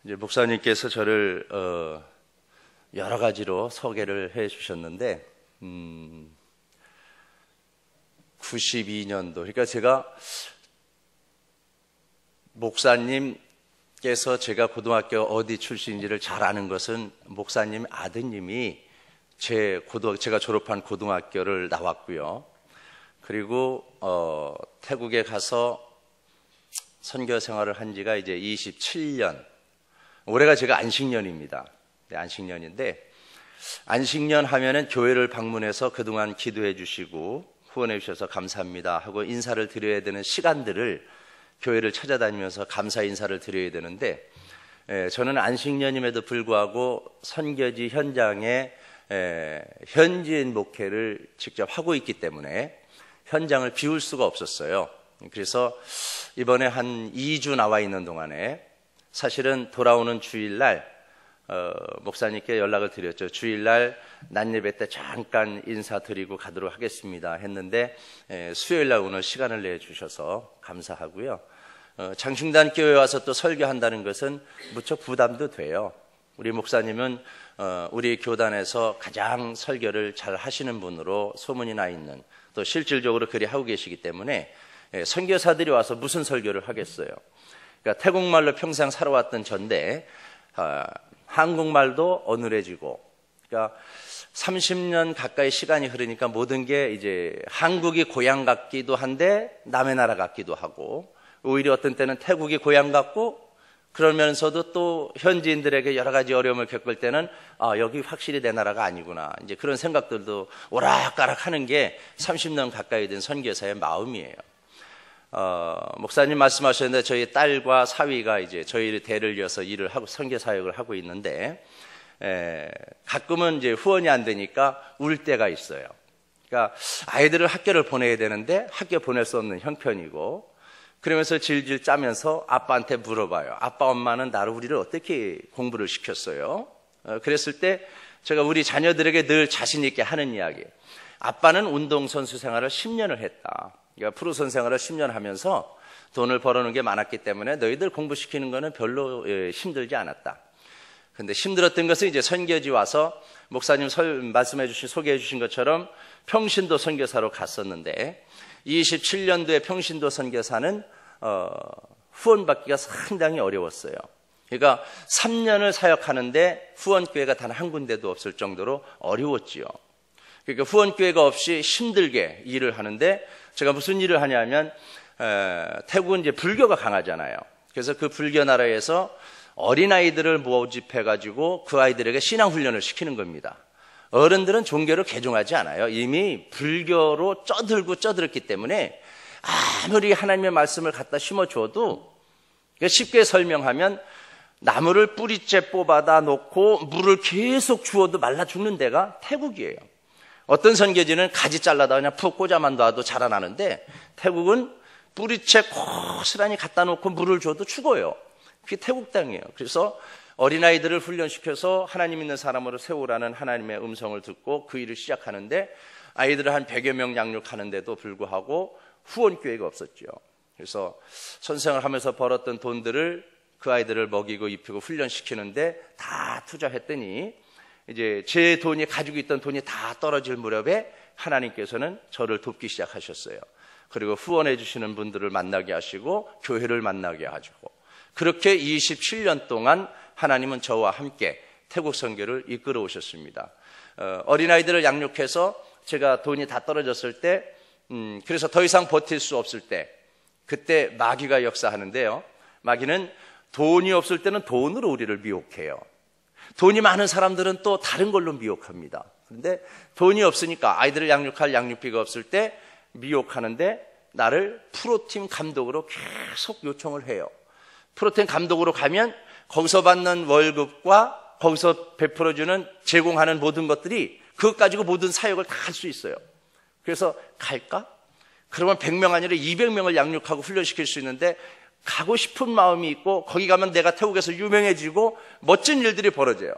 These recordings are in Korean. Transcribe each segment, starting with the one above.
이제 목사님께서 저를 여러 가지로 소개를 해 주셨는데 92년도 그러니까 제가 목사님께서 제가 고등학교 어디 출신인지를 잘 아는 것은 목사님 아드님이 제가 졸업한 고등학교를 나왔고요. 그리고 태국에 가서 선교 생활을 한 지가 이제 27년. 올해가 제가 안식년입니다. 네, 안식년인데 안식년 하면은 교회를 방문해서 그동안 기도해 주시고 후원해 주셔서 감사합니다 하고 인사를 드려야 되는 시간들을 교회를 찾아다니면서 감사 인사를 드려야 되는데 저는 안식년임에도 불구하고 선교지 현장에 현지인 목회를 직접 하고 있기 때문에 현장을 비울 수가 없었어요. 그래서 이번에 한 2주 나와 있는 동안에 사실은 돌아오는 주일날 목사님께 연락을 드렸죠. 주일날 낮예배 때 잠깐 인사드리고 가도록 하겠습니다 했는데 수요일날 오늘 시간을 내주셔서 감사하고요. 장충단 교회에 와서 또 설교한다는 것은 무척 부담도 돼요. 우리 목사님은 우리 교단에서 가장 설교를 잘 하시는 분으로 소문이 나 있는, 또 실질적으로 그리 하고 계시기 때문에 선교사들이 와서 무슨 설교를 하겠어요. 그러니까 태국말로 평생 살아왔던 전데 한국말도 어눌해지고, 그러니까 30년 가까이 시간이 흐르니까 모든 게 이제 한국이 고향 같기도 한데 남의 나라 같기도 하고, 오히려 어떤 때는 태국이 고향 같고 그러면서도 또 현지인들에게 여러 가지 어려움을 겪을 때는 여기 확실히 내 나라가 아니구나, 이제 그런 생각들도 오락가락 하는 게 30년 가까이 된 선교사의 마음이에요. 목사님 말씀하셨는데 저희 딸과 사위가 이제 저희 대를 이어서 일을 하고 선교 사역을 하고 있는데 가끔은 이제 후원이 안 되니까 울 때가 있어요. 그러니까 아이들을 학교를 보내야 되는데 학교 보낼 수 없는 형편이고, 그러면서 질질 짜면서 아빠한테 물어봐요. 아빠, 엄마는 우리를 어떻게 공부를 시켰어요? 그랬을 때 제가 우리 자녀들에게 늘 자신 있게 하는 이야기, 아빠는 운동선수 생활을 10년을 했다. 그러니까 프로선 생활을 10년 하면서 돈을 벌어놓은 게 많았기 때문에 너희들 공부시키는 거는 별로 힘들지 않았다. 근데 힘들었던 것은 이제 선교지 와서 목사님 말씀해 주신, 소개해 주신 것처럼 평신도 선교사로 갔었는데 27년도에 평신도 선교사는 후원받기가 상당히 어려웠어요. 그러니까 3년을 사역하는데 후원교회가 단 한 군데도 없을 정도로 어려웠지요. 그러니까 후원교회가 없이 힘들게 일을 하는데, 제가 무슨 일을 하냐면 태국은 이제 불교가 강하잖아요. 그래서 그 불교 나라에서 어린아이들을 모집해가지고 그 아이들에게 신앙훈련을 시키는 겁니다. 어른들은 종교를 개종하지 않아요. 이미 불교로 쩌들었기 때문에 아무리 하나님의 말씀을 갖다 심어줘도, 쉽게 설명하면 나무를 뿌리째 뽑아다 놓고 물을 계속 주어도 말라 죽는 데가 태국이에요. 어떤 선교지는 가지 잘라다 그냥 푹 꽂아만 놔도 자라나는데 태국은 뿌리채 고스란히 갖다 놓고 물을 줘도 죽어요. 그게 태국 땅이에요. 그래서 어린아이들을 훈련시켜서 하나님 있는 사람으로 세우라는 하나님의 음성을 듣고 그 일을 시작하는데, 아이들을 한 100여 명 양육하는데도 불구하고 후원교회가 없었죠. 그래서 선생을 하면서 벌었던 돈들을 그 아이들을 먹이고 입히고 훈련시키는데 다 투자했더니 이제 제 돈이, 가지고 있던 돈이 다 떨어질 무렵에 하나님께서는 저를 돕기 시작하셨어요. 그리고 후원해 주시는 분들을 만나게 하시고 교회를 만나게 하시고, 그렇게 27년 동안 하나님은 저와 함께 태국 선교를 이끌어 오셨습니다. 어린아이들을 양육해서 제가 돈이 다 떨어졌을 때, 그래서 더 이상 버틸 수 없을 때, 그때 마귀가 역사하는데요. 마귀는 돈이 없을 때는 돈으로 우리를 미혹해요. 돈이 많은 사람들은 또 다른 걸로 미혹합니다. 그런데 돈이 없으니까 아이들을 양육할 양육비가 없을 때 미혹하는데, 나를 프로팀 감독으로 계속 요청을 해요. 프로팀 감독으로 가면 거기서 받는 월급과 거기서 베풀어주는, 제공하는 모든 것들이 그것 가지고 모든 사역을 다 할 수 있어요. 그래서 갈까? 그러면 100명 아니라 200명을 양육하고 훈련시킬 수 있는데 가고 싶은 마음이 있고, 거기 가면 내가 태국에서 유명해지고 멋진 일들이 벌어져요.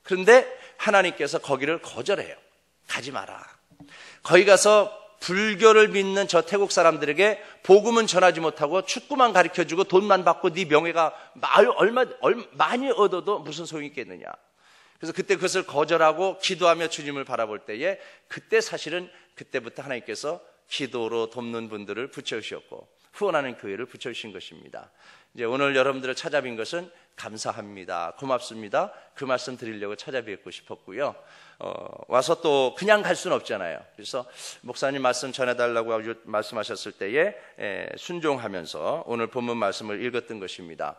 그런데 하나님께서 거기를 거절해요. 가지 마라. 거기 가서 불교를 믿는 저 태국 사람들에게 복음은 전하지 못하고 축구만 가르쳐주고 돈만 받고 네 명예가 많이 얻어도 무슨 소용이 있겠느냐. 그래서 그때 그것을 거절하고 기도하며 주님을 바라볼 때에 그때 사실은 그때부터 하나님께서 기도로 돕는 분들을 붙여주셨고 후원하는 교회를 붙여주신 것입니다. 이제 오늘 여러분들을 찾아뵌 것은 감사합니다. 고맙습니다. 그 말씀 드리려고 찾아뵙고 싶었고요. 와서 또 그냥 갈 수는 없잖아요. 그래서 목사님 말씀 전해달라고 말씀하셨을 때에 순종하면서 오늘 본문 말씀을 읽었던 것입니다.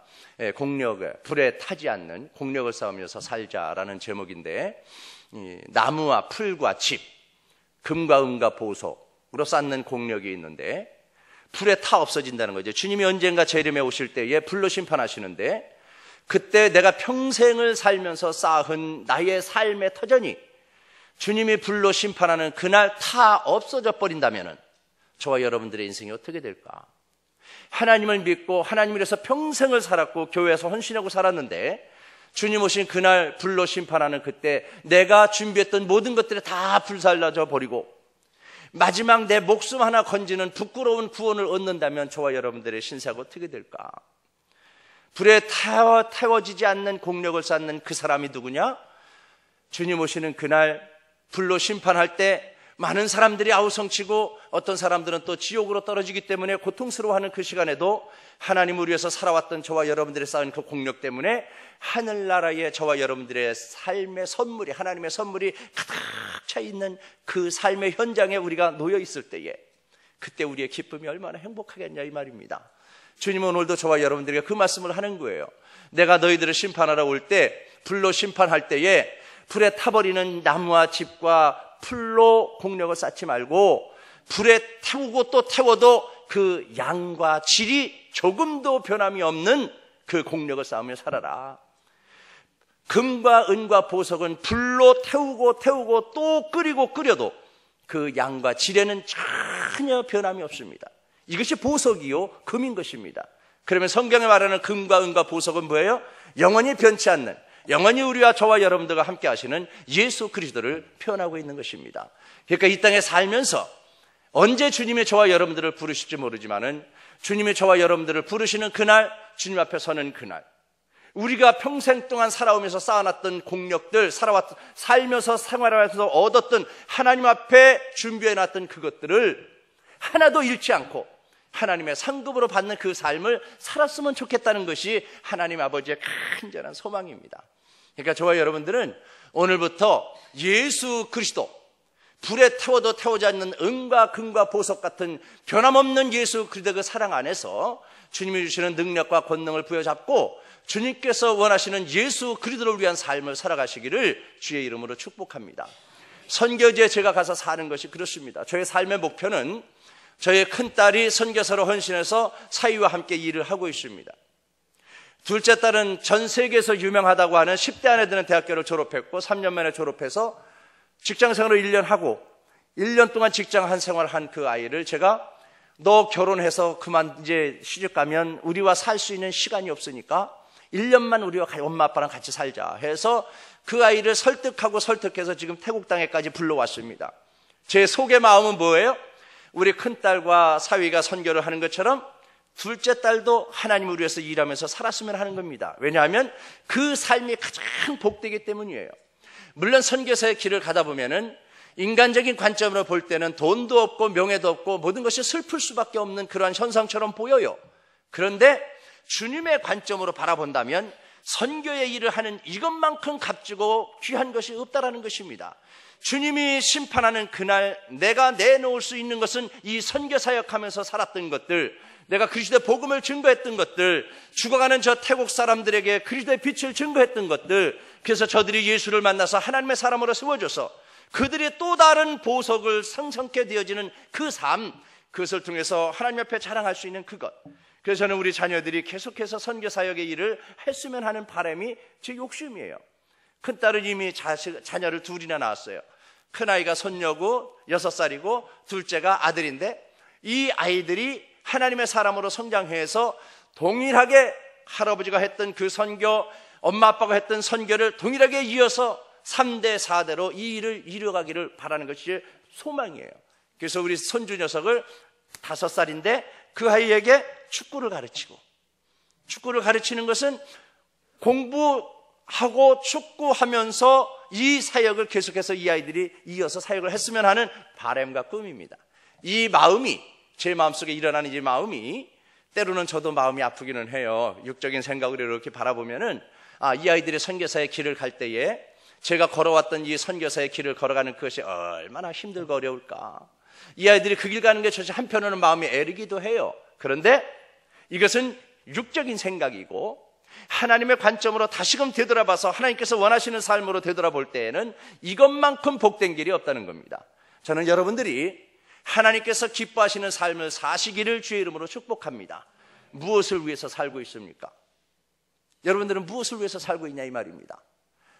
공력을 불에 타지 않는 공력을 쌓으면서 살자라는 제목인데 나무와 풀과 집, 금과 은과 보석으로 쌓는 공력이 있는데 불에 타 없어진다는 거죠. 주님이 언젠가 재림에 오실 때에 불로 심판하시는데 그때 내가 평생을 살면서 쌓은 나의 삶의 터전이 주님이 불로 심판하는 그날 타 없어져 버린다면 저와 여러분들의 인생이 어떻게 될까? 하나님을 믿고 하나님을 위해서 평생을 살았고 교회에서 헌신하고 살았는데 주님 오신 그날 불로 심판하는 그때 내가 준비했던 모든 것들이 다 불살라져 버리고 마지막 내 목숨 하나 건지는 부끄러운 구원을 얻는다면 저와 여러분들의 신세가 어떻게 될까? 불에 태워지지 않는 공력을 쌓는 그 사람이 누구냐? 주님 오시는 그날 불로 심판할 때 많은 사람들이 아우성치고 어떤 사람들은 또 지옥으로 떨어지기 때문에 고통스러워하는 그 시간에도 하나님을 위해서 살아왔던 저와 여러분들이 쌓은 그 공력 때문에 하늘나라에 저와 여러분들의 삶의 선물이 하나님의 선물이 가득 차 있는 그 삶의 현장에 우리가 놓여 있을 때에 그때 우리의 기쁨이 얼마나 행복하겠냐 이 말입니다. 주님은 오늘도 저와 여러분들에게 그 말씀을 하는 거예요. 내가 너희들을 심판하러 올 때 불로 심판할 때에 불에 타버리는 나무와 집과 풀로 공력을 쌓지 말고 불에 태우고 또 태워도 그 양과 질이 조금도 변함이 없는 그 공력을 쌓으며 살아라. 금과 은과 보석은 불로 태우고 또 끓여도 그 양과 질에는 전혀 변함이 없습니다. 이것이 보석이요 금인 것입니다. 그러면 성경에 말하는 금과 은과 보석은 뭐예요? 영원히 변치 않는, 영원히 우리와 저와 여러분들과 함께 하시는 예수 그리스도를 표현하고 있는 것입니다. 그러니까 이 땅에 살면서 언제 주님이 저와 여러분들을 부르실지 모르지만은 주님이 저와 여러분들을 부르시는 그날, 주님 앞에 서는 그날, 우리가 평생 동안 살아오면서 쌓아놨던 공력들, 살면서 생활하면서 얻었던 하나님 앞에 준비해놨던 그것들을 하나도 잃지 않고 하나님의 상급으로 받는 그 삶을 살았으면 좋겠다는 것이 하나님 아버지의 간절한 소망입니다. 그러니까 저와 여러분들은 오늘부터 예수 그리스도, 불에 태워도 태우지 않는 은과 금과 보석 같은 변함없는 예수 그리스도의 그 사랑 안에서 주님이 주시는 능력과 권능을 부여잡고 주님께서 원하시는 예수 그리스도를 위한 삶을 살아가시기를 주의 이름으로 축복합니다. 선교지에 제가 가서 사는 것이 그렇습니다. 저의 삶의 목표는 저의 큰딸이 선교사로 헌신해서 사위와 함께 일을 하고 있습니다. 둘째 딸은 전 세계에서 유명하다고 하는 10대 안에 드는 대학교를 졸업했고 3년 만에 졸업해서 직장생활을 1년 하고 1년 동안 직장 한 생활한 그 아이를 제가 너 결혼해서 그만 이제 시집 가면 우리와 살 수 있는 시간이 없으니까 1년만 우리와 엄마 아빠랑 같이 살자 해서 그 아이를 설득해서 지금 태국 땅에까지 불러왔습니다. 제 속의 마음은 뭐예요? 우리 큰딸과 사위가 선교를 하는 것처럼 둘째 딸도 하나님을 위해서 일하면서 살았으면 하는 겁니다. 왜냐하면 그 삶이 가장 복되기 때문이에요. 물론 선교사의 길을 가다 보면은 인간적인 관점으로 볼 때는 돈도 없고 명예도 없고 모든 것이 슬플 수밖에 없는 그러한 현상처럼 보여요. 그런데 주님의 관점으로 바라본다면 선교의 일을 하는 이것만큼 값지고 귀한 것이 없다라는 것입니다. 주님이 심판하는 그날 내가 내놓을 수 있는 것은 이 선교 사역하면서 살았던 것들, 내가 그리스도의 복음을 증거했던 것들, 죽어가는 저 태국 사람들에게 그리스도의 빛을 증거했던 것들, 그래서 저들이 예수를 만나서 하나님의 사람으로 세워줘서 그들이 또 다른 보석을 상성케 되어지는 그 삶, 그것을 통해서 하나님 앞에 자랑할 수 있는 그것. 그래서 저는 우리 자녀들이 계속해서 선교 사역의 일을 했으면 하는 바람이 제 욕심이에요. 큰딸은 이미 자녀를 둘이나 낳았어요. 큰아이가 손녀고 6살이고 둘째가 아들인데 이 아이들이 하나님의 사람으로 성장해서 동일하게 할아버지가 했던 그 선교, 엄마 아빠가 했던 선교를 동일하게 이어서 3대 4대로 이 일을 이뤄가기를 바라는 것이 소망이에요. 그래서 우리 손주 녀석을 5살인데 그 아이에게 축구를 가르치고, 축구를 가르치는 것은 공부하고 축구하면서 이 사역을 계속해서 이 아이들이 이어서 사역을 했으면 하는 바람과 꿈입니다. 이 마음이, 제 마음속에 일어나는 이 마음이, 때로는 저도 마음이 아프기는 해요. 육적인 생각으로 이렇게 바라보면은, 이 아이들이 선교사의 길을 갈 때에 제가 걸어왔던 이 선교사의 길을 걸어가는 그것이 얼마나 힘들고 어려울까. 이 아이들이 그 길 가는 게 사실 한편으로는 마음이 애리기도 해요. 그런데 이것은 육적인 생각이고, 하나님의 관점으로 다시금 되돌아봐서 하나님께서 원하시는 삶으로 되돌아볼 때에는 이것만큼 복된 길이 없다는 겁니다. 저는 여러분들이 하나님께서 기뻐하시는 삶을 사시기를 주의 이름으로 축복합니다. 무엇을 위해서 살고 있습니까? 여러분들은 무엇을 위해서 살고 있냐 이 말입니다.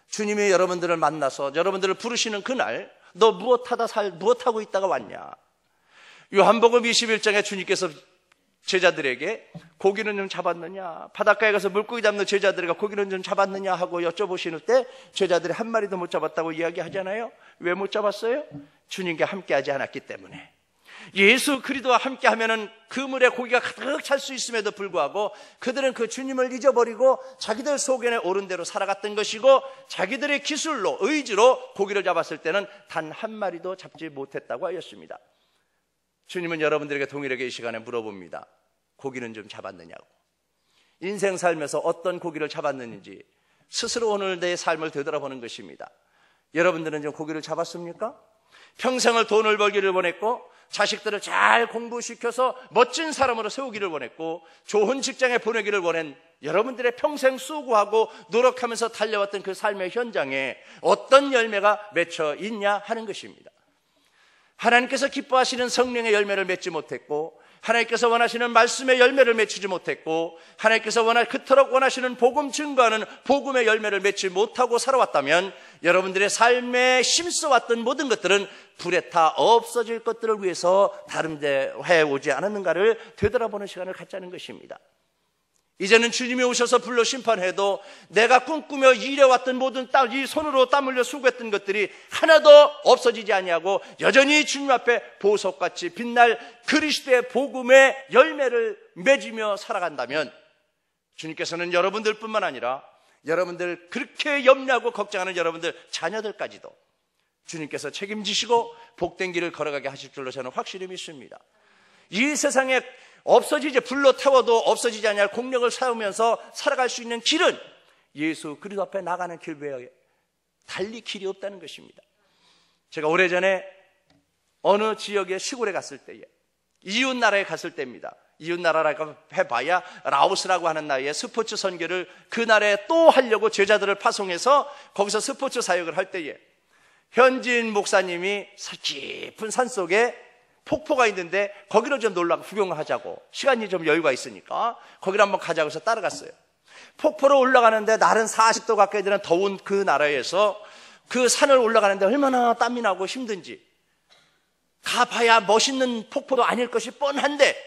주님이 여러분들을 만나서 여러분들을 부르시는 그날 너 무엇하고 있다가 왔냐? 요한복음 21장에 주님께서 제자들에게 고기는 좀 잡았느냐, 바닷가에 가서 물고기 잡는 제자들에게 고기는 좀 잡았느냐 하고 여쭤보시는 때 제자들이 한 마리도 못 잡았다고 이야기하잖아요. 왜 못 잡았어요? 주님과 함께하지 않았기 때문에. 예수 그리스도와 함께하면은 그물에 고기가 가득 찰 수 있음에도 불구하고 그들은 그 주님을 잊어버리고 자기들 속에 오른 대로 살아갔던 것이고, 자기들의 기술로, 의지로 고기를 잡았을 때는 단 한 마리도 잡지 못했다고 하였습니다. 주님은 여러분들에게 동일하게 이 시간에 물어봅니다. 고기는 좀 잡았느냐고. 인생 살면서 어떤 고기를 잡았는지 스스로 오늘 내 삶을 되돌아보는 것입니다. 여러분들은 좀 고기를 잡았습니까? 평생을 돈을 벌기를 원했고, 자식들을 잘 공부시켜서 멋진 사람으로 세우기를 원했고, 좋은 직장에 보내기를 원한 여러분들의 평생 수고하고 노력하면서 달려왔던 그 삶의 현장에 어떤 열매가 맺혀 있냐 하는 것입니다. 하나님께서 기뻐하시는 성령의 열매를 맺지 못했고, 하나님께서 원하시는 말씀의 열매를 맺지 못했고, 하나님께서 그토록 원하시는 복음 증거하는 복음의 열매를 맺지 못하고 살아왔다면 여러분들의 삶에 힘써왔던 모든 것들은 불에 타 없어질 것들을 위해서 다른 데 해오지 않았는가를 되돌아보는 시간을 갖자는 것입니다. 이제는 주님이 오셔서 불러 심판해도 내가 꿈꾸며 일해왔던 모든 이 손으로 땀 흘려 수고했던 것들이 하나도 없어지지 아니하고 여전히 주님 앞에 보석같이 빛날 그리스도의 복음의 열매를 맺으며 살아간다면, 주님께서는 여러분들뿐만 아니라 여러분들 그렇게 염려하고 걱정하는 여러분들 자녀들까지도 주님께서 책임지시고 복된 길을 걸어가게 하실 줄로 저는 확실히 믿습니다. 이 세상에 불로 태워도 없어지지 않을 공력을 쌓으면서 살아갈 수 있는 길은 예수 그리스도 앞에 나가는 길 외에 달리 길이 없다는 것입니다. 제가 오래전에 어느 지역의 시골에 갔을 때에, 이웃 나라에 갔을 때입니다. 이웃 나라라고 해봐야 라오스라고 하는 나라의 스포츠 선교를 그 나라에 또 하려고 제자들을 파송해서 거기서 스포츠 사역을 할 때에 현지인 목사님이 깊은 산속에 폭포가 있는데 거기를 좀 구경을 하자고, 시간이 좀 여유가 있으니까 거기를 한번 가자고 해서 따라갔어요. 폭포로 올라가는데 날은 40도 가까이 되는 더운 그 나라에서 그 산을 올라가는데 얼마나 땀이 나고 힘든지, 가봐야 멋있는 폭포도 아닐 것이 뻔한데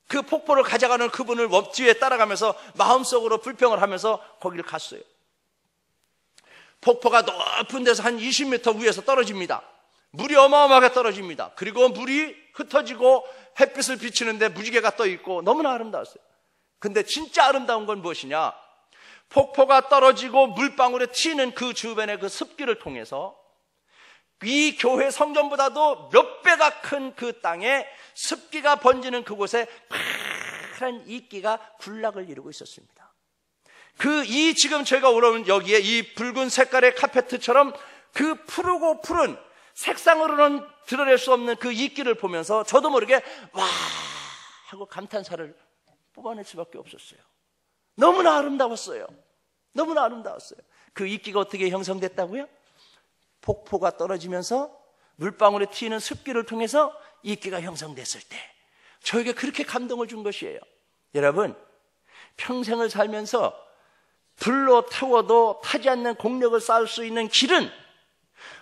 그 폭포를 가져가는 그분을 뒤에 따라가면서 마음속으로 불평을 하면서 거기를 갔어요. 폭포가 높은 데서 한 20m 위에서 떨어집니다. 물이 어마어마하게 떨어집니다. 그리고 물이 흩어지고 햇빛을 비치는데 무지개가 떠 있고 너무나 아름다웠어요. 근데 진짜 아름다운 건 무엇이냐? 폭포가 떨어지고 물방울에 튀는 그 주변의 그 습기를 통해서 이 교회 성전보다도 몇 배가 큰 그 땅에 습기가 번지는 그곳에 파란 이끼가 군락을 이루고 있었습니다. 지금 제가 올라온 여기에 이 붉은 색깔의 카페트처럼 그 푸르고 푸른 색상으로는 드러낼 수 없는 그 이끼를 보면서 저도 모르게 와 하고 감탄사를 뽑아낼 수밖에 없었어요. 너무나 아름다웠어요. 너무나 아름다웠어요. 그 이끼가 어떻게 형성됐다고요? 폭포가 떨어지면서 물방울에 튀는 습기를 통해서 이끼가 형성됐을 때 저에게 그렇게 감동을 준 것이에요. 여러분, 평생을 살면서 불로 태워도 타지 않는 공력을 쌓을 수 있는 길은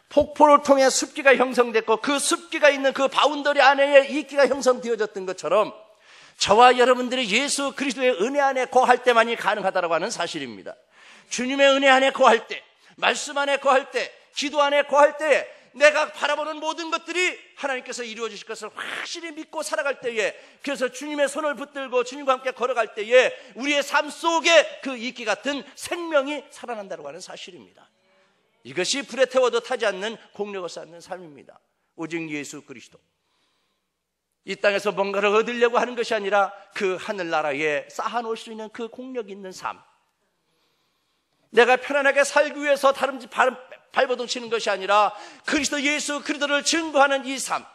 폭포를 통해 습기가 형성됐고 그 습기가 있는 그 바운더리 안에 이끼가 형성되어졌던 것처럼 저와 여러분들이 예수 그리스도의 은혜 안에 거할 때만이 가능하다고 하는 사실입니다. 주님의 은혜 안에 거할 때, 말씀 안에 거할 때, 기도 안에 거할 때 내가 바라보는 모든 것들이 하나님께서 이루어 주실 것을 확실히 믿고 살아갈 때에, 그래서 주님의 손을 붙들고 주님과 함께 걸어갈 때에 우리의 삶 속에 그 이끼 같은 생명이 살아난다고 하는 사실입니다. 이것이 불에 태워도 타지 않는 공력을 쌓는 삶입니다. 오직 예수 그리스도. 이 땅에서 뭔가를 얻으려고 하는 것이 아니라 그 하늘나라에 쌓아놓을 수 있는 그 공력 있는 삶. 내가 편안하게 살기 위해서 다른 발버둥 치는 것이 아니라 그리스도 예수 그리스도를 증거하는 이 삶.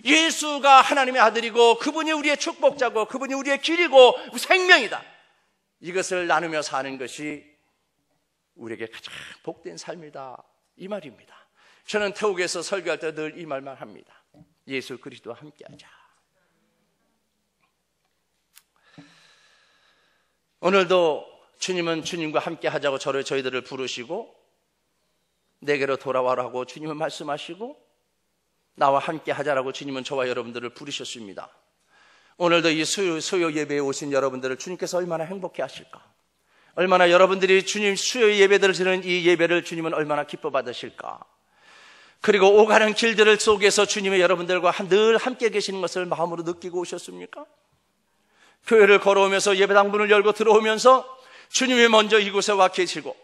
예수가 하나님의 아들이고 그분이 우리의 축복자고 그분이 우리의 길이고 생명이다. 이것을 나누며 사는 것이 우리에게 가장 복된 삶이다, 이 말입니다. 저는 태국에서 설교할 때 늘 이 말만 합니다. 예수 그리스도와 함께하자. 오늘도 주님은 주님과 함께하자고 저희들을 부르시고 내게로 돌아와라고 주님은 말씀하시고 나와 함께하자라고 주님은 저와 여러분들을 부르셨습니다. 오늘도 이 수요 예배에 오신 여러분들을 주님께서 얼마나 행복해 하실까? 얼마나 여러분들이 주님 수요 예배들을 드리는 이 예배를 주님은 얼마나 기뻐 받으실까? 그리고 오가는 길들 속에서 주님의 여러분들과 늘 함께 계시는 것을 마음으로 느끼고 오셨습니까? 교회를 걸어오면서 예배당 문을 열고 들어오면서 주님이 먼저 이곳에 와 계시고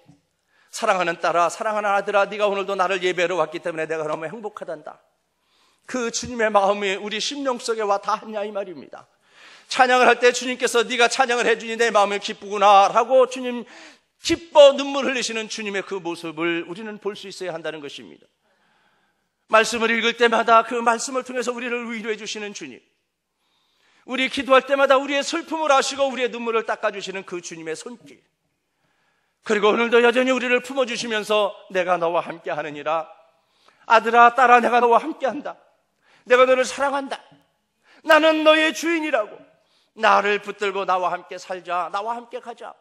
사랑하는 딸아, 사랑하는 아들아, 네가 오늘도 나를 예배로 왔기 때문에 내가 너무 행복하단다. 그 주님의 마음이 우리 심령 속에 와 닿았냐 이 말입니다. 찬양을 할 때 주님께서 네가 찬양을 해주니 내 마음이 기쁘구나 라고 주님 기뻐 눈물 흘리시는 주님의 그 모습을 우리는 볼 수 있어야 한다는 것입니다. 말씀을 읽을 때마다 그 말씀을 통해서 우리를 위로해 주시는 주님, 우리 기도할 때마다 우리의 슬픔을 아시고 우리의 눈물을 닦아주시는 그 주님의 손길, 그리고 오늘도 여전히 우리를 품어주시면서 내가 너와 함께하느니라, 아들아 딸아 내가 너와 함께한다, 내가 너를 사랑한다, 나는 너의 주인이라고, 나를 붙들고 나와 함께 살자, 나와 함께 가자.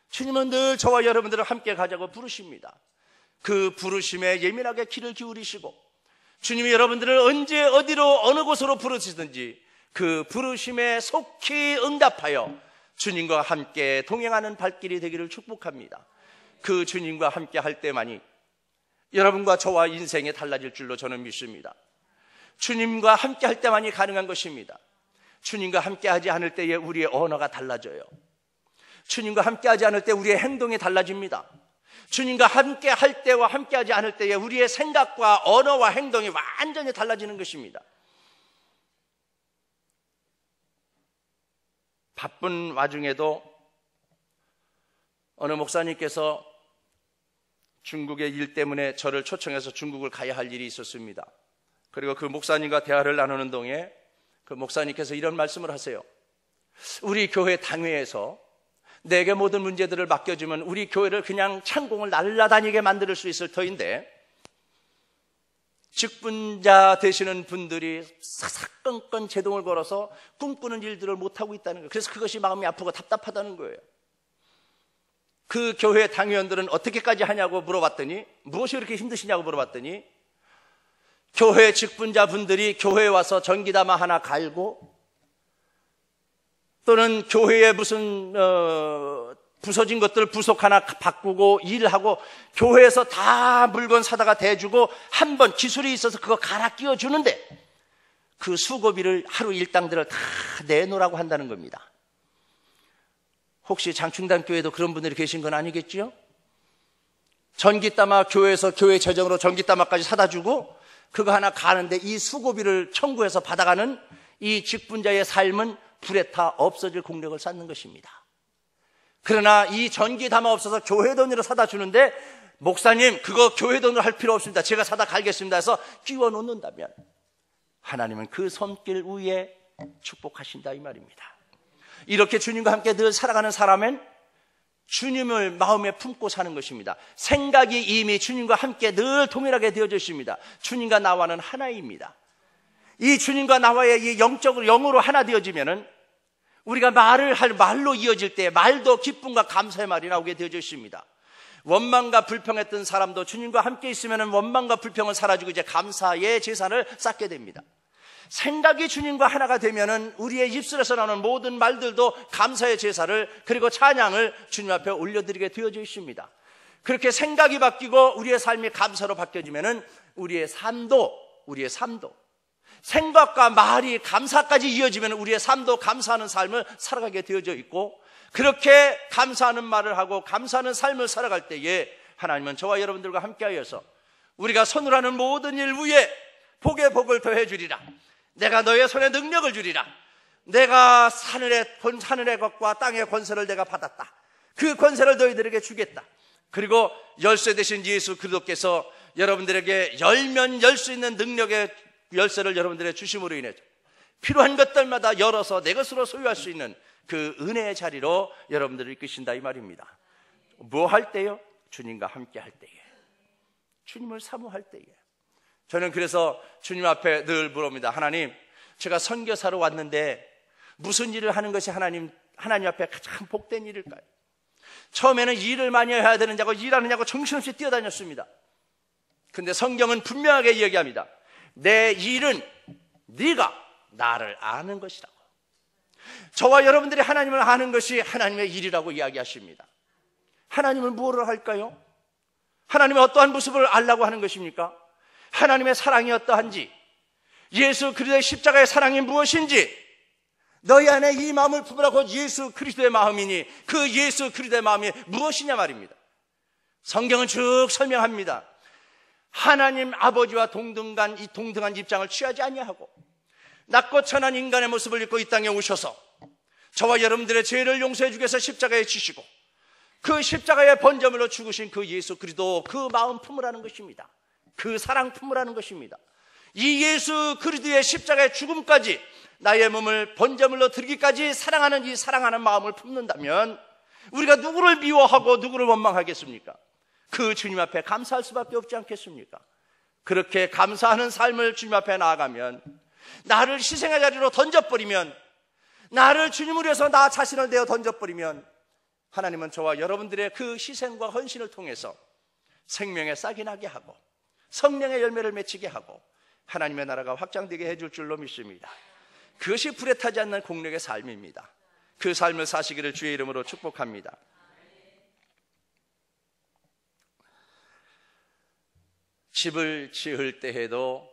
주님은 늘 저와 여러분들을 함께 가자고 부르십니다. 그 부르심에 예민하게 귀를 기울이시고 주님이 여러분들을 언제 어디로 어느 곳으로 부르시든지 그 부르심에 속히 응답하여 주님과 함께 동행하는 발길이 되기를 축복합니다. 그 주님과 함께 할 때만이 여러분과 저와 인생이 달라질 줄로 저는 믿습니다. 주님과 함께 할 때만이 가능한 것입니다. 주님과 함께 하지 않을 때에 우리의 언어가 달라져요. 주님과 함께 하지 않을 때 우리의 행동이 달라집니다. 주님과 함께 할 때와 함께 하지 않을 때에 우리의 생각과 언어와 행동이 완전히 달라지는 것입니다. 바쁜 와중에도 어느 목사님께서 중국의 일 때문에 저를 초청해서 중국을 가야 할 일이 있었습니다. 그리고 그 목사님과 대화를 나누는 동에 그 목사님께서 이런 말씀을 하세요. 우리 교회 당회에서 내게 모든 문제들을 맡겨주면 우리 교회를 그냥 창공을 날라다니게 만들 수 있을 터인데 직분자 되시는 분들이 사사건건 제동을 걸어서 꿈꾸는 일들을 못하고 있다는 거예요. 그래서 그것이 마음이 아프고 답답하다는 거예요. 그 교회 당회원들은 어떻게까지 하냐고 물어봤더니, 무엇이 그렇게 힘드시냐고 물어봤더니 교회 직분자 분들이 교회에 와서 전기담화 하나 갈고 또는 교회에 무슨 부서진 것들 부속 하나 바꾸고 일하고 교회에서 다 물건 사다가 대주고 한 번 기술이 있어서 그거 갈아 끼워주는데 그 수고비를 하루 일당들을 다 내놓으라고 한다는 겁니다. 혹시 장충단 교회도 그런 분들이 계신 건 아니겠지요? 전기담화 교회에서 교회 재정으로 전기담화까지 사다 주고 그거 하나 가는데 이 수고비를 청구해서 받아가는 이 직분자의 삶은 불에 타 없어질 공력을 쌓는 것입니다. 그러나 이 전기 담아 없어서 교회 돈으로 사다 주는데 목사님 그거 교회 돈으로 할 필요 없습니다, 제가 사다 갈겠습니다 해서 끼워 놓는다면 하나님은 그 손길 위에 축복하신다 이 말입니다. 이렇게 주님과 함께 늘 살아가는 사람은 주님을 마음에 품고 사는 것입니다. 생각이 이미 주님과 함께 늘 동일하게 되어져 있습니다. 주님과 나와는 하나입니다. 이 주님과 나와의 이 영으로 하나 되어지면은 우리가 말로 이어질 때 말도 기쁨과 감사의 말이 나오게 되어져 있습니다. 원망과 불평했던 사람도 주님과 함께 있으면 원망과 불평은 사라지고 이제 감사의 제사를 쌓게 됩니다. 생각이 주님과 하나가 되면은 우리의 입술에서 나오는 모든 말들도 감사의 제사를 그리고 찬양을 주님 앞에 올려드리게 되어져 있습니다. 그렇게 생각이 바뀌고 우리의 삶이 감사로 바뀌어지면은 우리의 삶도 생각과 말이 감사까지 이어지면 우리의 삶도 감사하는 삶을 살아가게 되어져 있고, 그렇게 감사하는 말을 하고 감사하는 삶을 살아갈 때에 하나님은 저와 여러분들과 함께하여서 우리가 손으로 하는 모든 일 위에 복의 복을 더해 주리라. 내가 너의 손에 능력을 주리라. 내가 하늘의 것과 땅의 권세를 내가 받았다. 그 권세를 너희들에게 주겠다. 그리고 열쇠 되신 예수 그리스도께서 여러분들에게 열면 열 수 있는 능력의 열쇠를 여러분들의 주심으로 인해 필요한 것들마다 열어서 내 것으로 소유할 수 있는 그 은혜의 자리로 여러분들을 이끄신다 이 말입니다. 뭐 할 때요? 주님과 함께 할 때에, 주님을 사모할 때에. 저는 그래서 주님 앞에 늘 물어봅니다. 하나님, 제가 선교사로 왔는데 무슨 일을 하는 것이 하나님 앞에 가장 복된 일일까요? 처음에는 일을 많이 해야 되는 자고 일하느냐고 정신없이 뛰어다녔습니다. 근데 성경은 분명하게 이야기합니다. 내 일은 네가 나를 아는 것이라고. 저와 여러분들이 하나님을 아는 것이 하나님의 일이라고 이야기하십니다. 하나님은 무엇을 할까요? 하나님의 어떠한 모습을 알라고 하는 것입니까? 하나님의 사랑이 어떠한지, 예수 그리스도의 십자가의 사랑이 무엇인지, 너희 안에 이 마음을 품으라고 예수 그리스도의 마음이니 그 예수 그리스도의 마음이 무엇이냐 말입니다. 성경은 쭉 설명합니다. 하나님 아버지와 동등한 입장을 취하지 아니하고 낮고 천한 인간의 모습을 입고 이 땅에 오셔서 저와 여러분들의 죄를 용서해 주기 위해서 십자가에 지시고 그 십자가의 번제물로 죽으신 그 예수 그리스도, 그 마음 품으라는 것입니다. 그 사랑 품으라는 것입니다. 이 예수 그리스도의 십자가의 죽음까지 나의 몸을 번제물로 드리기까지 사랑하는 이 사랑하는 마음을 품는다면 우리가 누구를 미워하고 누구를 원망하겠습니까? 그 주님 앞에 감사할 수밖에 없지 않겠습니까? 그렇게 감사하는 삶을 주님 앞에 나아가면, 나를 희생의 자리로 던져버리면, 나를 주님을 위해서 나 자신을 내어 던져버리면 하나님은 저와 여러분들의 그 희생과 헌신을 통해서 생명의 싹이 나게 하고 성령의 열매를 맺히게 하고 하나님의 나라가 확장되게 해줄 줄로 믿습니다. 그것이 불에 타지 않는 공력의 삶입니다. 그 삶을 사시기를 주의 이름으로 축복합니다. 집을 지을 때에도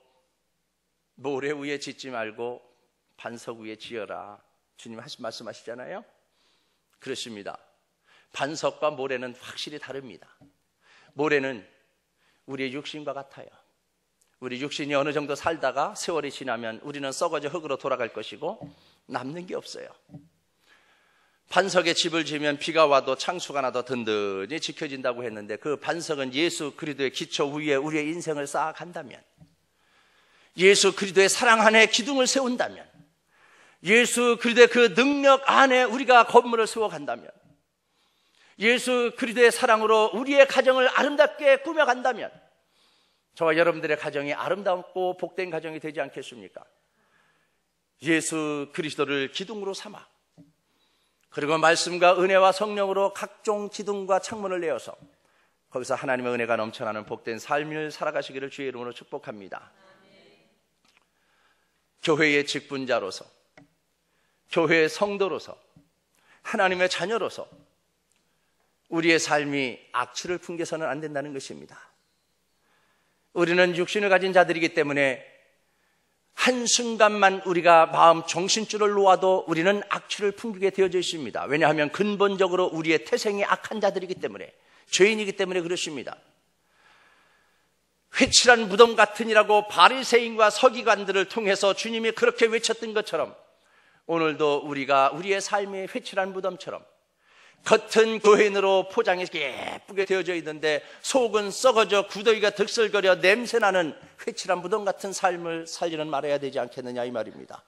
모래 위에 짓지 말고 반석 위에 지어라, 주님 말씀하시잖아요. 그렇습니다. 반석과 모래는 확실히 다릅니다. 모래는 우리의 육신과 같아요. 우리 육신이 어느 정도 살다가 세월이 지나면 우리는 썩어져 흙으로 돌아갈 것이고 남는 게 없어요. 반석에 집을 지으면 비가 와도 창수가 나도 든든히 지켜진다고 했는데, 그 반석은 예수 그리스도의 기초 위에 우리의 인생을 쌓아간다면, 예수 그리스도의 사랑 안에 기둥을 세운다면, 예수 그리스도의 그 능력 안에 우리가 건물을 세워간다면, 예수 그리스도의 사랑으로 우리의 가정을 아름답게 꾸며간다면 저와 여러분들의 가정이 아름답고 복된 가정이 되지 않겠습니까? 예수 그리스도를 기둥으로 삼아, 그리고 말씀과 은혜와 성령으로 각종 기둥과 창문을 내어서 거기서 하나님의 은혜가 넘쳐나는 복된 삶을 살아가시기를 주의 이름으로 축복합니다. 교회의 직분자로서, 교회의 성도로서, 하나님의 자녀로서 우리의 삶이 악취를 풍겨서는 안 된다는 것입니다. 우리는 육신을 가진 자들이기 때문에 한순간만 우리가 마음 정신줄을 놓아도 우리는 악취를 풍기게 되어져 있습니다. 왜냐하면 근본적으로 우리의 태생이 악한 자들이기 때문에, 죄인이기 때문에 그렇습니다. 회칠한 무덤 같으니라고 바리새인과 서기관들을 통해서 주님이 그렇게 외쳤던 것처럼 오늘도 우리가 우리의 삶이 회칠한 무덤처럼 겉은 교인으로 포장이 예쁘게 되어져 있는데 속은 썩어져 구더기가 득슬거려 냄새나는 회칠한 무덤 같은 삶을 살지는 말아야 되지 않겠느냐 이 말입니다.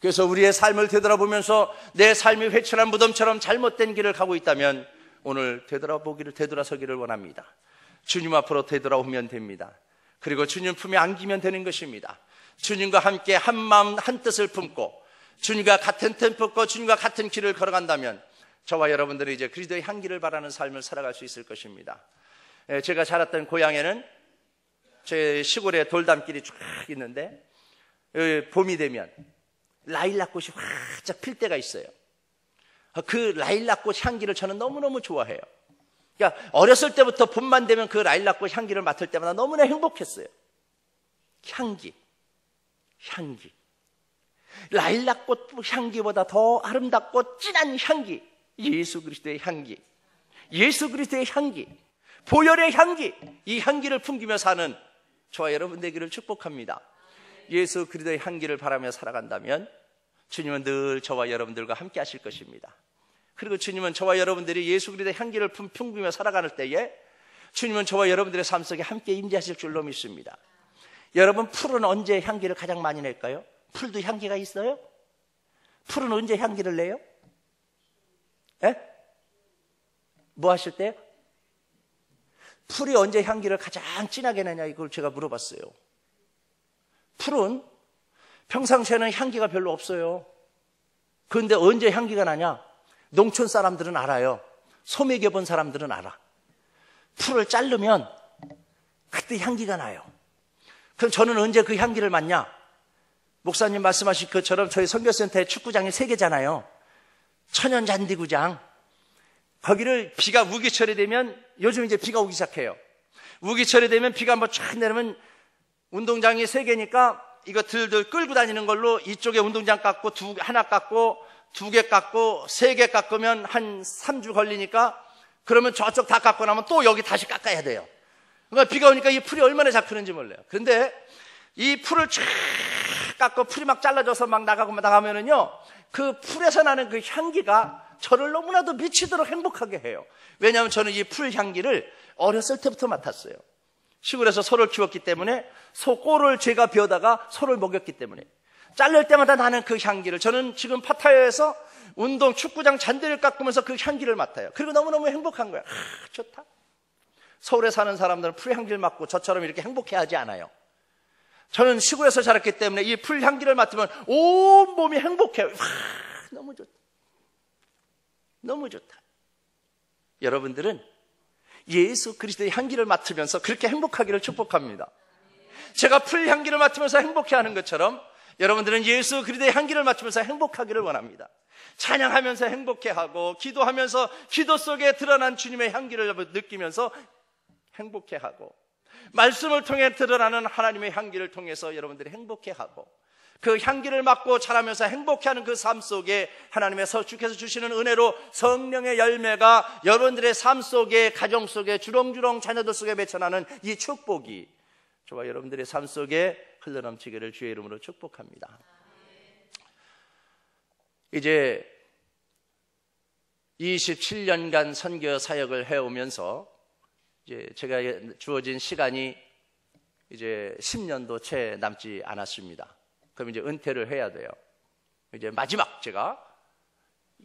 그래서 우리의 삶을 되돌아보면서 내 삶이 회칠한 무덤처럼 잘못된 길을 가고 있다면 오늘 되돌아서기를 원합니다. 주님 앞으로 되돌아오면 됩니다. 그리고 주님 품에 안기면 되는 것입니다. 주님과 함께 한 마음 한 뜻을 품고 주님과 같은 템 품고 주님과 같은 길을 걸어간다면 저와 여러분들은 이제 그리스도의 향기를 바라는 삶을 살아갈 수 있을 것입니다. 제가 자랐던 고향에는 제 시골에 돌담길이 쫙 있는데 봄이 되면 라일락꽃이 활짝 필 때가 있어요. 그 라일락꽃 향기를 저는 너무너무 좋아해요. 그러니까 어렸을 때부터 봄만 되면 그 라일락꽃 향기를 맡을 때마다 너무나 행복했어요. 향기. 라일락꽃 향기보다 더 아름답고 진한 향기. 예수 그리스도의 향기. 예수 그리스도의 향기. 보혈의 향기. 이 향기를 풍기며 사는 저와 여러분 되기를 축복합니다. 예수 그리스도의 향기를 바라며 살아간다면 주님은 늘 저와 여러분들과 함께 하실 것입니다. 그리고 주님은 저와 여러분들이 예수 그리스도의 향기를 풍기며 살아가는 때에 주님은 저와 여러분들의 삶 속에 함께 임재하실 줄로 믿습니다. 여러분, 풀은 언제 향기를 가장 많이 낼까요? 풀도 향기가 있어요? 풀은 언제 향기를 내요? 에? 뭐 하실 때요? 풀이 언제 향기를 가장 진하게 내냐, 이걸 제가 물어봤어요. 풀은 평상시에는 향기가 별로 없어요. 그런데 언제 향기가 나냐? 농촌 사람들은 알아요. 소 먹여본 사람들은 알아. 풀을 자르면 그때 향기가 나요. 그럼 저는 언제 그 향기를 맡냐? 목사님 말씀하신 것처럼 저희 선교센터에 축구장이 3개잖아요. 천연잔디구장. 거기를 비가 우기철이 되면, 요즘 이제 비가 오기 시작해요. 우기철이 되면 비가 한번 쫙 내리면 운동장이 3개니까 이거 들들 끌고 다니는 걸로 이쪽에 운동장 깎고 하나 깎고 2개 깎고 3개 깎으면 한 3주 걸리니까, 그러면 저쪽 다 깎고 나면 또 여기 다시 깎아야 돼요. 그러니까 비가 오니까 이 풀이 얼마나 잘 크는지 몰라요. 근데 이 풀을 쫙 깎고 풀이 막 잘라져서 막 나가면은요, 그 풀에서 나는 그 향기가 저를 너무나도 미치도록 행복하게 해요. 왜냐하면 저는 이 풀 향기를 어렸을 때부터 맡았어요. 시골에서 소를 키웠기 때문에 소 꼴을 제가 베어다가 소를 먹였기 때문에 자를 때마다 나는 그 향기를, 저는 지금 파타야에서 운동 축구장 잔디를 깎으면서 그 향기를 맡아요. 그리고 너무너무 행복한 거예요. 좋다. 서울에 사는 사람들은 풀 향기를 맡고 저처럼 이렇게 행복해하지 않아요. 저는 시골에서 자랐기 때문에 이 풀 향기를 맡으면 온 몸이 행복해요. 너무 좋다. 너무 좋다. 여러분들은 예수 그리스도의 향기를 맡으면서 그렇게 행복하기를 축복합니다. 제가 풀 향기를 맡으면서 행복해하는 것처럼 여러분들은 예수 그리스도의 향기를 맡으면서 행복하기를 원합니다. 찬양하면서 행복해하고, 기도하면서 기도 속에 드러난 주님의 향기를 느끼면서 행복해하고, 말씀을 통해 드러나는 하나님의 향기를 통해서 여러분들이 행복해하고, 그 향기를 맡고 자라면서 행복해하는 그 삶 속에 하나님의 주께서 주시는 은혜로 성령의 열매가 여러분들의 삶 속에, 가정 속에, 주렁주렁 자녀들 속에 맺혀나는 이 축복이 저와 여러분들의 삶 속에 흘러넘치기를 주의 이름으로 축복합니다. 이제 27년간 선교 사역을 해오면서 이제 제가 주어진 시간이 이제 10년도 채 남지 않았습니다. 그럼 이제 은퇴를 해야 돼요. 이제 마지막 제가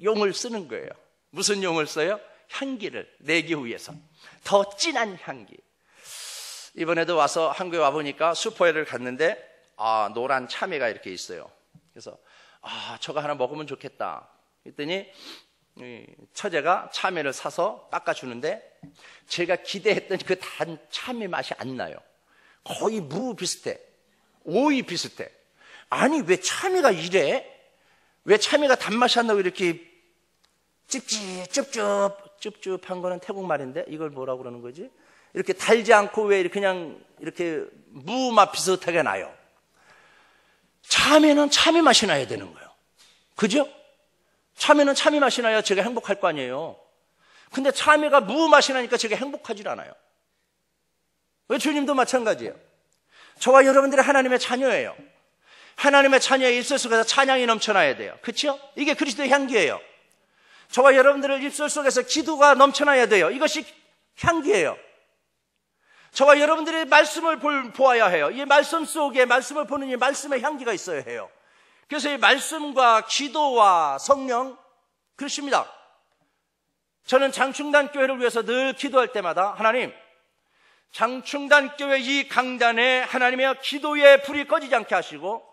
용을 쓰는 거예요. 무슨 용을 써요? 향기를 내기 위해서. 더 진한 향기. 이번에도 와서 한국에 와보니까 슈퍼에를 갔는데 노란 참외가 이렇게 있어요. 그래서 저거 하나 먹으면 좋겠다 했더니 처제가 참외를 사서 깎아주는데 제가 기대했던 그 단 참외 맛이 안 나요. 거의 무 비슷해. 오이 비슷해. 아니 왜 참외가 이래? 왜 참외가 단맛이 안 나고 이렇게 찝찝한 거는 태국말인데 이걸 뭐라고 그러는 거지? 이렇게 달지 않고 왜 그냥 이렇게 무 맛 비슷하게 나요. 참외는 참외 맛이 나야 되는 거예요. 그죠? 참외는 참외 맛이 나야 제가 행복할 거 아니에요. 근데 참외가 무 맛이 나니까 제가 행복하지 않아요. 왜? 주님도 마찬가지예요. 저와 여러분들이 하나님의 자녀예요. 하나님의 자녀의 입술 속에서 찬양이 넘쳐나야 돼요. 그렇죠? 이게 그리스도의 향기예요. 저와 여러분들의 입술 속에서 기도가 넘쳐나야 돼요. 이것이 향기예요. 저와 여러분들이 말씀을 보아야 해요. 이 말씀 속에 말씀을 보는 이 말씀의 향기가 있어야 해요. 그래서 이 말씀과 기도와 성령, 그렇습니다. 저는 장충단 교회를 위해서 늘 기도할 때마다 하나님, 장충단 교회 이 강단에 하나님의 기도의 불이 꺼지지 않게 하시고,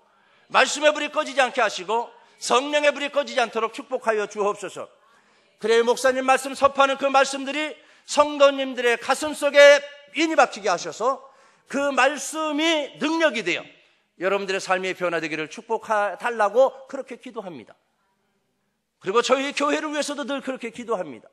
말씀의 불이 꺼지지 않게 하시고, 성령의 불이 꺼지지 않도록 축복하여 주옵소서. 그래야 목사님 말씀 선포하는 그 말씀들이 성도님들의 가슴 속에 인이 박히게 하셔서 그 말씀이 능력이 되어 여러분들의 삶이 변화되기를 축복해달라고 그렇게 기도합니다. 그리고 저희 교회를 위해서도 늘 그렇게 기도합니다.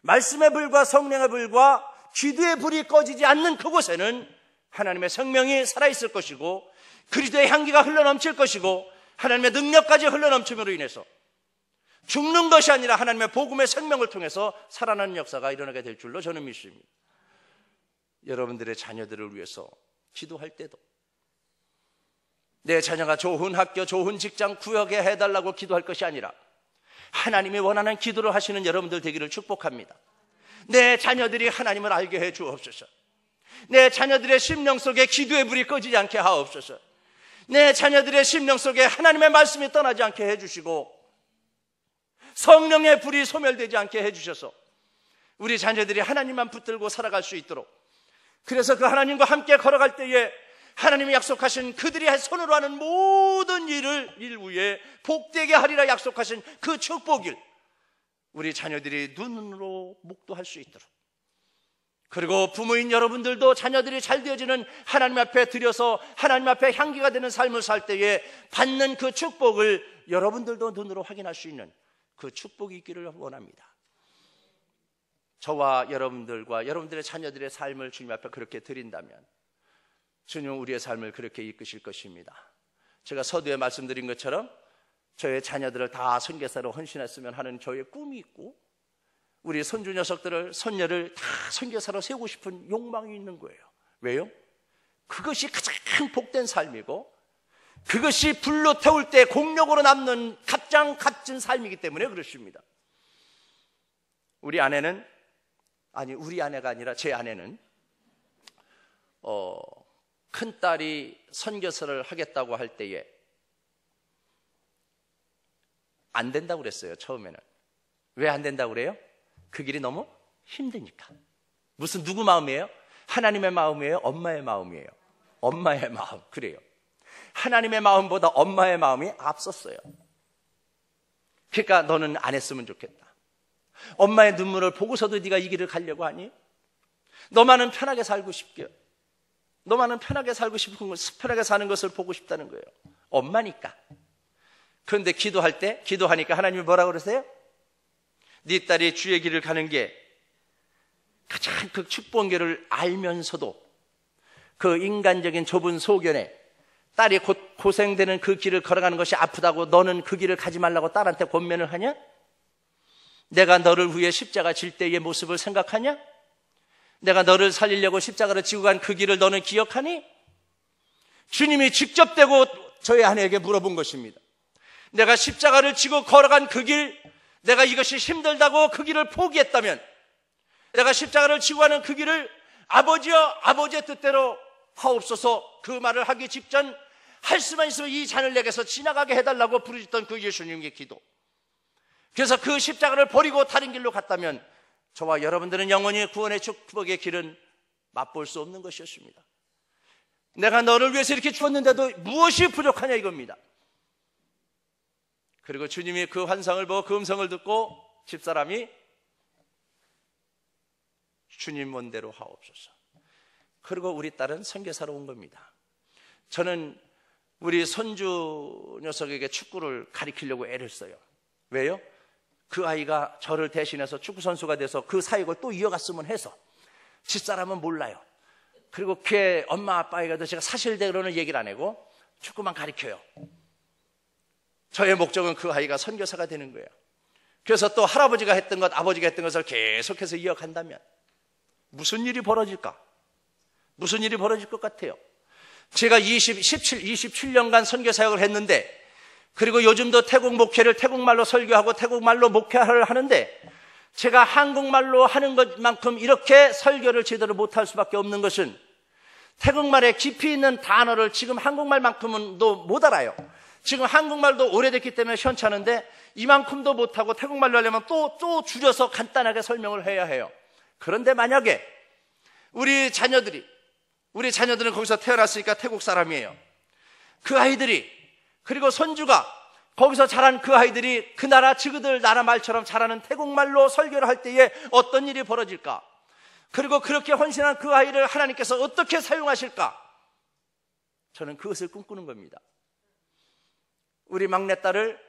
말씀의 불과 성령의 불과 기도의 불이 꺼지지 않는 그곳에는 하나님의 생명이 살아있을 것이고 그리스도의 향기가 흘러넘칠 것이고 하나님의 능력까지 흘러넘침으로 인해서 죽는 것이 아니라 하나님의 복음의 생명을 통해서 살아나는 역사가 일어나게 될 줄로 저는 믿습니다. 여러분들의 자녀들을 위해서 기도할 때도 내 자녀가 좋은 학교, 좋은 직장 구하게 해달라고 기도할 것이 아니라 하나님이 원하는 기도를 하시는 여러분들 되기를 축복합니다. 내 자녀들이 하나님을 알게 해 주옵소서. 내 자녀들의 심령 속에 기도의 불이 꺼지지 않게 하옵소서. 내 자녀들의 심령 속에 하나님의 말씀이 떠나지 않게 해주시고 성령의 불이 소멸되지 않게 해주셔서 우리 자녀들이 하나님만 붙들고 살아갈 수 있도록, 그래서 그 하나님과 함께 걸어갈 때에 하나님이 약속하신 그들이 손으로 하는 모든 일 위에 복되게 하리라 약속하신 그 축복일 우리 자녀들이 눈으로 목도할 수 있도록, 그리고 부모인 여러분들도 자녀들이 잘 되어지는 하나님 앞에 드려서 하나님 앞에 향기가 되는 삶을 살 때에 받는 그 축복을 여러분들도 눈으로 확인할 수 있는 그 축복이 있기를 원합니다. 저와 여러분들과 여러분들의 자녀들의 삶을 주님 앞에 그렇게 드린다면 주님 우리의 삶을 그렇게 이끄실 것입니다. 제가 서두에 말씀드린 것처럼 저의 자녀들을 다 선교사로 헌신했으면 하는 저의 꿈이 있고 우리 손주 녀석들을, 손녀를 다 선교사로 세우고 싶은 욕망이 있는 거예요. 왜요? 그것이 가장 복된 삶이고 그것이 불로 태울 때 공력으로 남는 가장 값진 삶이기 때문에 그렇습니다. 우리 아내는, 아니 우리 아내가 아니라 제 아내는 큰딸이 선교사를 하겠다고 할 때에 안 된다고 그랬어요. 처음에는. 왜 안 된다고 그래요? 그 길이 너무 힘드니까. 무슨 누구 마음이에요? 하나님의 마음이에요? 엄마의 마음이에요? 엄마의 마음. 그래요. 하나님의 마음보다 엄마의 마음이 앞섰어요. 그러니까 너는 안 했으면 좋겠다. 엄마의 눈물을 보고서도 네가 이 길을 가려고 하니? 너만은 편하게 살고 싶게, 너만은 편하게 살고 싶은 것, 편하게 사는 것을 보고 싶다는 거예요. 엄마니까. 그런데 기도할 때, 기도하니까 하나님이 뭐라고 그러세요? 네 딸이 주의 길을 가는 게 가장 그 축복계를 알면서도 그 인간적인 좁은 소견에 딸이 곧 고생되는 그 길을 걸어가는 것이 아프다고 너는 그 길을 가지 말라고 딸한테 권면을 하냐? 내가 너를 위해 십자가 질 때의 모습을 생각하냐? 내가 너를 살리려고 십자가를 지고 간 그 길을 너는 기억하니? 주님이 직접 대고 저희 아내에게 물어본 것입니다. 내가 십자가를 지고 걸어간 그 길, 내가 이것이 힘들다고 그 길을 포기했다면, 내가 십자가를 지고 가는 그 길을 아버지여 아버지의 뜻대로 하옵소서, 그 말을 하기 직전 할 수만 있으면 이 잔을 내게서 지나가게 해달라고 부르짖던 그 예수님의 기도. 그래서 그 십자가를 버리고 다른 길로 갔다면 저와 여러분들은 영원히 구원의 축복의 길은 맛볼 수 없는 것이었습니다. 내가 너를 위해서 이렇게 죽었는데도 무엇이 부족하냐 이겁니다. 그리고 주님이 그 환상을 보고 그 음성을 듣고 집사람이 주님 원대로 하옵소서. 그리고 우리 딸은 선교사로 온 겁니다. 저는 우리 손주 녀석에게 축구를 가르치려고 애를 써요. 왜요? 그 아이가 저를 대신해서 축구선수가 돼서 그 사역을 또 이어갔으면 해서. 집사람은 몰라요. 그리고 걔 엄마 아빠에게도 제가 사실대로는 얘기를 안 하고 축구만 가르쳐요. 저의 목적은 그 아이가 선교사가 되는 거예요. 그래서 또 할아버지가 했던 것, 아버지가 했던 것을 계속해서 이어간다면 무슨 일이 벌어질까? 무슨 일이 벌어질 것 같아요? 제가 27년간 선교사역을 했는데, 그리고 요즘도 태국 목회를 태국말로 설교하고 태국말로 목회를 하는데, 제가 한국말로 하는 것만큼 이렇게 설교를 제대로 못할 수밖에 없는 것은 태국말에 깊이 있는 단어를 지금 한국말만큼은 못 알아요. 지금 한국말도 오래됐기 때문에 시원찮은데 이만큼도 못하고 태국말로 하려면 또 줄여서 간단하게 설명을 해야 해요. 그런데 만약에 우리 자녀들은 거기서 태어났으니까 태국 사람이에요. 그 아이들이, 그리고 손주가 거기서 자란 그 아이들이 그 나라 지그들 나라 말처럼 잘하는 태국말로 설교를 할 때에 어떤 일이 벌어질까? 그리고 그렇게 헌신한 그 아이를 하나님께서 어떻게 사용하실까? 저는 그것을 꿈꾸는 겁니다. 우리 막내딸을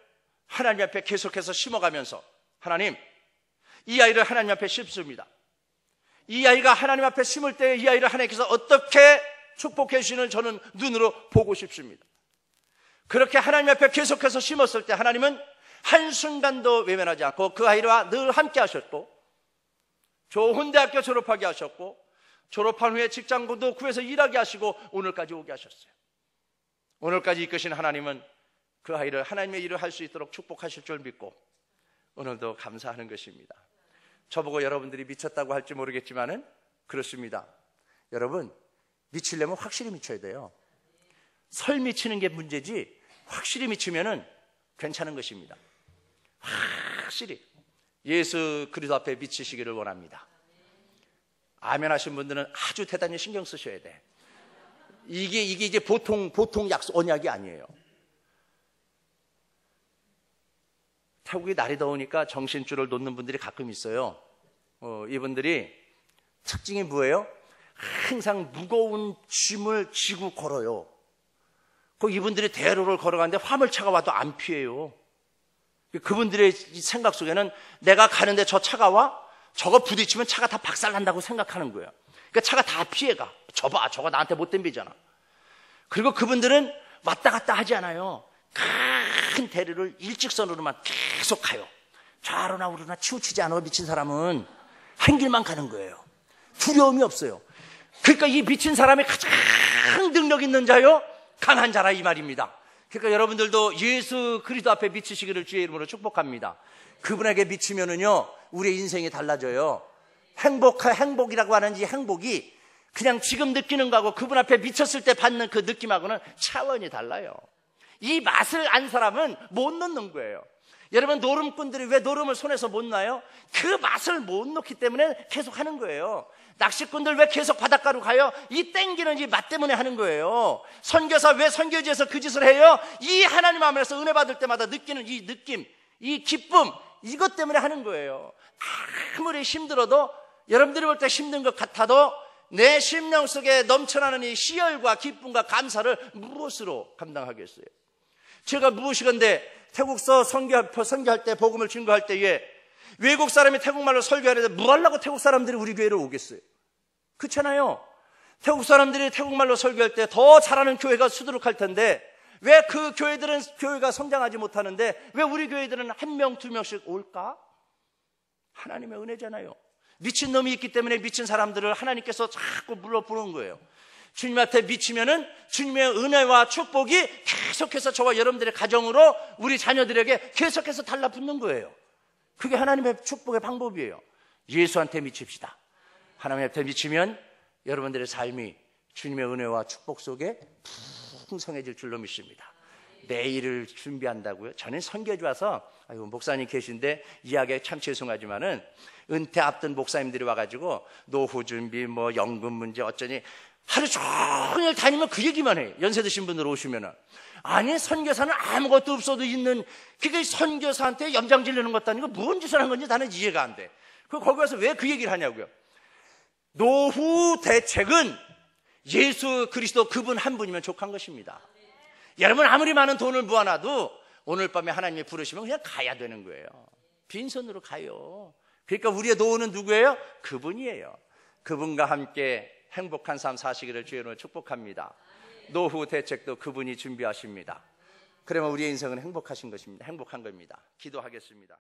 하나님 앞에 계속해서 심어가면서, 하나님, 이 아이를 하나님 앞에 심습니다. 이 아이가 하나님 앞에 심을 때 이 아이를 하나님께서 어떻게 축복해 주시는 저는 눈으로 보고 싶습니다. 그렇게 하나님 앞에 계속해서 심었을 때 하나님은 한순간도 외면하지 않고 그 아이와 늘 함께 하셨고, 좋은 대학교 졸업하게 하셨고, 졸업한 후에 직장도 구해서 일하게 하시고 오늘까지 오게 하셨어요. 오늘까지 이끄신 하나님은 그 아이를 하나님의 일을 할 수 있도록 축복하실 줄 믿고 오늘도 감사하는 것입니다. 저보고 여러분들이 미쳤다고 할지 모르겠지만은 그렇습니다. 여러분, 미치려면 확실히 미쳐야 돼요. 설 미치는 게 문제지 확실히 미치면은 괜찮은 것입니다. 확실히 예수 그리스도 앞에 미치시기를 원합니다. 아멘 하신 분들은 아주 대단히 신경 쓰셔야 돼. 이게 이제 보통 약속, 언약이 아니에요. 태국이 날이 더우니까 정신줄을 놓는 분들이 가끔 있어요. 이분들이 특징이 뭐예요? 항상 무거운 짐을 지고 걸어요. 이분들이 대로를 걸어가는데 화물차가 와도 안 피해요. 그분들의 생각 속에는 내가 가는데 저 차가 와? 저거 부딪히면 차가 다 박살난다고 생각하는 거예요. 그러니까 차가 다 피해가. 저거 나한테 못 덤비잖아. 그리고 그분들은 왔다 갔다 하지 않아요. 큰 대로를 일직선으로만 계속 가요. 좌로나 우로나 치우치지 않아. 미친 사람은 한 길만 가는 거예요. 두려움이 없어요. 그러니까 이 미친 사람이 가장 능력 있는 자요, 강한 자라 이 말입니다. 그러니까 여러분들도 예수 그리스도 앞에 미치시기를 주의 이름으로 축복합니다. 그분에게 미치면은요, 우리의 인생이 달라져요. 행복이라고 하는 이 행복이 그냥 지금 느끼는 거하고 그분 앞에 미쳤을 때 받는 그 느낌하고는 차원이 달라요. 이 맛을 안 사람은 못 넣는 거예요. 여러분, 노름꾼들이 왜 노름을 손에서 못 놔요? 그 맛을 못 넣기 때문에 계속 하는 거예요. 낚시꾼들 왜 계속 바닷가로 가요? 이 땡기는 이 맛 때문에 하는 거예요. 선교사 왜 선교지에서 그 짓을 해요? 이 하나님 앞에서 은혜 받을 때마다 느끼는 이 느낌, 이 기쁨, 이것 때문에 하는 거예요. 아무리 힘들어도, 여러분들이 볼 때 힘든 것 같아도 내 심령 속에 넘쳐나는 이 희열과 기쁨과 감사를 무엇으로 감당하겠어요? 제가 무엇이건데 태국서 선교할 때, 복음을 증거할 때에 외국 사람이 태국말로 설교하는데 뭐 하려고 태국 사람들이 우리 교회를 오겠어요? 그렇잖아요. 태국 사람들이 태국말로 설교할 때 더 잘하는 교회가 수두룩할 텐데 왜 그 교회가 성장하지 못하는데 왜 우리 교회들은 한 명, 두 명씩 올까? 하나님의 은혜잖아요. 미친 놈이 있기 때문에 미친 사람들을 하나님께서 자꾸 불러부르는 거예요. 주님 앞에 미치면은 주님의 은혜와 축복이 계속해서 저와 여러분들의 가정으로 우리 자녀들에게 계속해서 달라붙는 거예요. 그게 하나님의 축복의 방법이에요. 예수한테 미칩시다. 하나님한테 미치면 여러분들의 삶이 주님의 은혜와 축복 속에 풍성해질 줄로 믿습니다. 내일을 준비한다고요? 저는 선교지 와서, 목사님 계신데 이야기에 참 죄송하지만은 은퇴 앞둔 목사님들이 와가지고 노후 준비, 연금 문제 어쩌니 하루 종일 다니면 그 얘기만 해요. 연세 드신 분들 오시면은. 아니, 선교사는 아무것도 없어도 있는, 그게 선교사한테 염장 지르는 것도 아니고 뭔 짓을 한 건지 나는 이해가 안 돼. 거기 가서 왜 그 얘기를 하냐고요. 노후 대책은 예수 그리스도 그분 한 분이면 족한 것입니다. 여러분, 아무리 많은 돈을 모아놔도 오늘 밤에 하나님이 부르시면 그냥 가야 되는 거예요. 빈손으로 가요. 그러니까 우리의 노후는 누구예요? 그분이에요. 그분과 함께 행복한 삶 사시기를 주의 이름으로 축복합니다. 노후 대책도 그분이 준비하십니다. 그러면 우리의 인생은 행복하신 것입니다. 행복한 겁니다. 기도하겠습니다.